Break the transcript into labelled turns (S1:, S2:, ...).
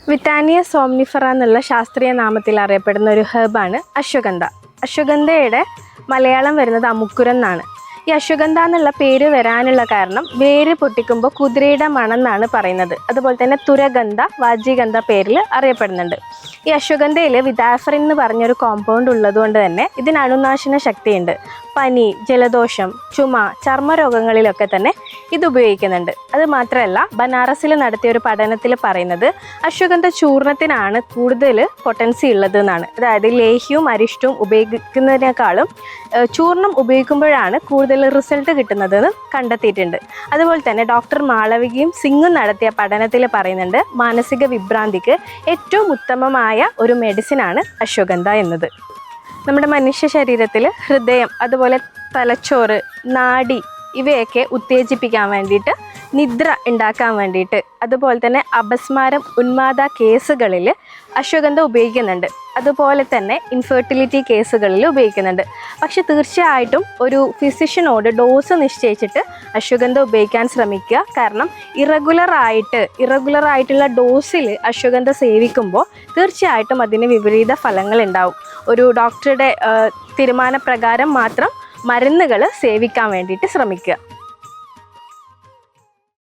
S1: വിറ്റാനിയ സോംനിഫറ എന്നുള്ള ശാസ്ത്രീയ നാമത്തിൽ അറിയപ്പെടുന്ന ഒരു ഹെർബാണ് അശ്വഗന്ധ. അശ്വഗന്ധയുടെ മലയാളം വരുന്നത് അമുക്കുരം എന്നാണ്. ഈ അശ്വഗന്ധ എന്നുള്ള പേര് വരാനുള്ള കാരണം വേര് പൊട്ടിക്കുമ്പോൾ കുതിരയുടെ മണം എന്നാണ് പറയുന്നത്. അതുപോലെ തന്നെ തുരഗന്ധ, വാജ്യഗന്ധ പേരിൽ അറിയപ്പെടുന്നുണ്ട്. ഈ അശ്വഗന്ധയിൽ വിദാഫറിൻ എന്ന് പറഞ്ഞൊരു കോമ്പൗണ്ട് ഉള്ളതുകൊണ്ട് തന്നെ ഇതിന് അണുനാശന ശക്തിയുണ്ട്. പനി, ജലദോഷം, ചുമ, ചർമ്മരോഗങ്ങളിലൊക്കെ തന്നെ ഇത് ഉപയോഗിക്കുന്നുണ്ട്. അത് മാത്രമല്ല, ബനാറസിൽ നടത്തിയ ഒരു പഠനത്തിൽ പറയുന്നത് അശ്വഗന്ധ ചൂർണത്തിനാണ് കൂടുതൽ പൊട്ടൻസി ഉള്ളത് എന്നാണ്. അതായത് ലേഹ്യവും അരിഷ്ടവും ഉപയോഗിക്കുന്നതിനേക്കാളും ചൂർണം ഉപയോഗിക്കുമ്പോഴാണ് കൂടുതൽ റിസൾട്ട് കിട്ടുന്നതെന്ന് കണ്ടെത്തിയിട്ടുണ്ട്. അതുപോലെ തന്നെ ഡോക്ടർ മാളവികയും സിംഗും നടത്തിയ പഠനത്തിൽ പറയുന്നുണ്ട് മാനസിക വിഭ്രാന്തിക്ക് ഏറ്റവും ഉത്തമമായ ഒരു മെഡിസിനാണ് അശ്വഗന്ധ എന്നത്. നമ്മുടെ മനുഷ്യ ശരീരത്തിൽ ഹൃദയം, അതുപോലെ തലച്ചോറ്, നാഡി ഇവയൊക്കെ ഉത്തേജിപ്പിക്കാൻ വേണ്ടിയിട്ട്, നിദ്ര ഉണ്ടാക്കാൻ വേണ്ടിയിട്ട്, അതുപോലെ തന്നെ അപസ്മാരം, ഉന്മാദ കേസുകളിൽ അശ്വഗന്ധ ഉപയോഗിക്കുന്നുണ്ട്. അതുപോലെ തന്നെ ഇൻഫെർട്ടിലിറ്റി കേസുകളിൽ ഉപയോഗിക്കുന്നുണ്ട്. പക്ഷെ തീർച്ചയായിട്ടും ഒരു ഫിസിഷ്യനോട് ഡോസ് നിശ്ചയിച്ചിട്ട് അശ്വഗന്ധ ഉപയോഗിക്കാൻ ശ്രമിക്കുക. കാരണം ഇറഗുലർ ആയിട്ടുള്ള ഡോസിൽ അശ്വഗന്ധ സേവിക്കുമ്പോൾ തീർച്ചയായിട്ടും അതിന് വിപരീത ഫലങ്ങൾ ഉണ്ടാവും. ഒരു ഡോക്ടറുടെ തീരുമാനപ്രകാരം മാത്രം മരുന്നുകൾ സേവിക്കാൻ വേണ്ടിയിട്ട് ശ്രമിക്കുക.